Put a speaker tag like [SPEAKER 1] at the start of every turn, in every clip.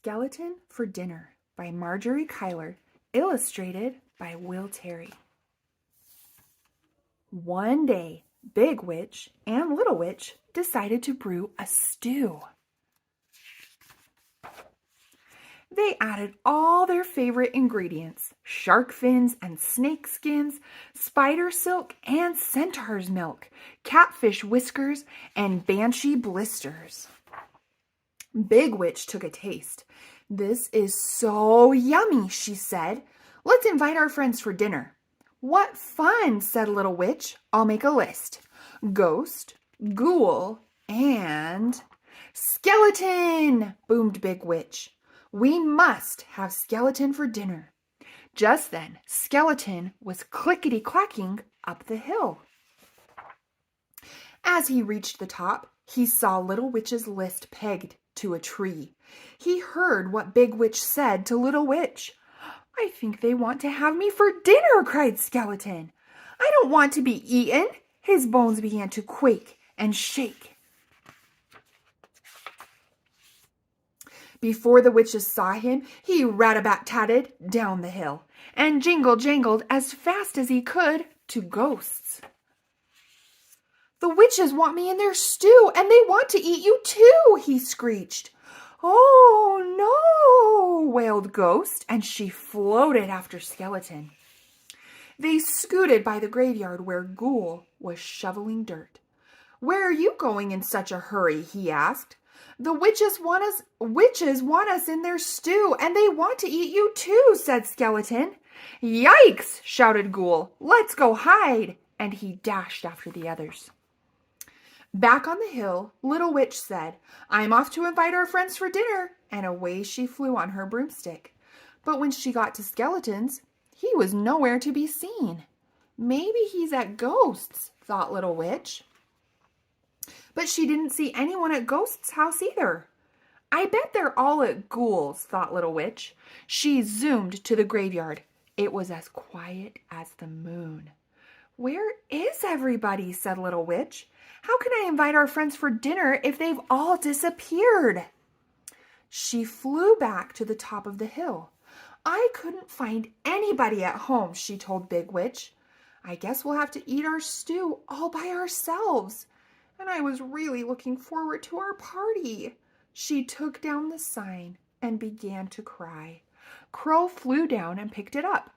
[SPEAKER 1] Skeleton for Dinner by Margery Cuyler, illustrated by Will Terry. One day, Big Witch and Little Witch decided to brew a stew. They added all their favorite ingredients: shark fins and snake skins, spider silk and centaur's milk, catfish whiskers, and banshee blisters. Big Witch took a taste. "This is so yummy," she said. "Let's invite our friends for dinner." "What fun," said Little Witch. "I'll make a list. Ghost, ghoul, and skeleton," boomed Big Witch. "We must have skeleton for dinner." Just then, Skeleton was clickety-clacking up the hill. As he reached the top, he saw Little Witch's list pegged to a tree. He heard what Big Witch said to Little Witch. "I think they want to have me for dinner," cried Skeleton. "I don't want to be eaten." His bones began to quake and shake. Before the witches saw him, he rat-a-bat-tatted down the hill and jingle-jangled as fast as he could to Ghosts. "The witches want me in their stew, and they want to eat you too," he screeched. "Oh, no," wailed Ghost, and she floated after Skeleton. They scooted by the graveyard where Ghoul was shoveling dirt. "Where are you going in such a hurry?" he asked. "The witches want us in their stew, and they want to eat you too," said Skeleton. "Yikes!" shouted Ghoul. "Let's go hide," and he dashed after the others. Back on the hill, Little Witch said, "I'm off to invite our friends for dinner," and away she flew on her broomstick. But when she got to Skeleton's, he was nowhere to be seen. "Maybe he's at Ghost's," thought Little Witch. But she didn't see anyone at Ghost's house either. "I bet they're all at Ghoul's," thought Little Witch. She zoomed to the graveyard. It was as quiet as the moon. "Where is everybody?" said Little Witch. "How can I invite our friends for dinner if they've all disappeared?" She flew back to the top of the hill. "I couldn't find anybody at home," she told Big Witch. "I guess we'll have to eat our stew all by ourselves. And I was really looking forward to our party." She took down the sign and began to cry. Crow flew down and picked it up.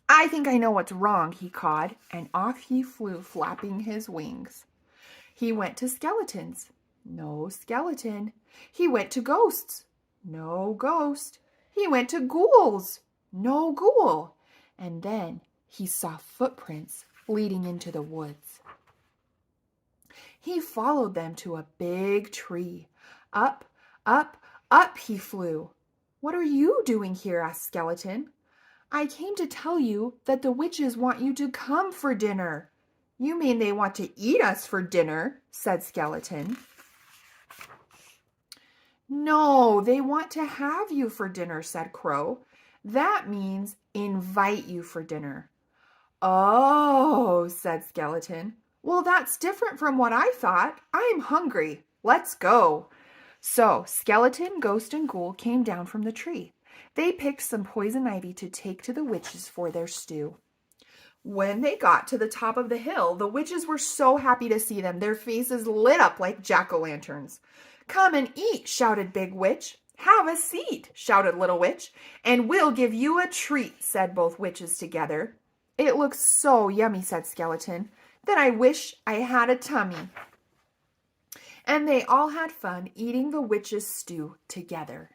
[SPEAKER 1] "I think I know what's wrong," he cawed, and off he flew, flapping his wings. He went to Skeleton's. No skeleton. He went to Ghost's. No ghost. He went to Ghoul's. No ghoul. And then he saw footprints leading into the woods. He followed them to a big tree. Up, up, up he flew. "What are you doing here?" asked Skeleton. "I came to tell you that the witches want you to come for dinner." "You mean they want to eat us for dinner?" said Skeleton. "No, they want to have you for dinner," said Crow. "That means invite you for dinner." "Oh," said Skeleton. "Well, that's different from what I thought. I'm hungry. Let's go." So Skeleton, Ghost, and Ghoul came down from the tree. They picked some poison ivy to take to the witches for their stew. When they got to the top of the hill, the witches were so happy to see them. Their faces lit up like jack-o'-lanterns. "Come and eat," shouted Big Witch. "Have a seat," shouted Little Witch. "And we'll give you a treat," said both witches together. "It looks so yummy," said Skeleton, "that I wish I had a tummy." And they all had fun eating the witches' stew together.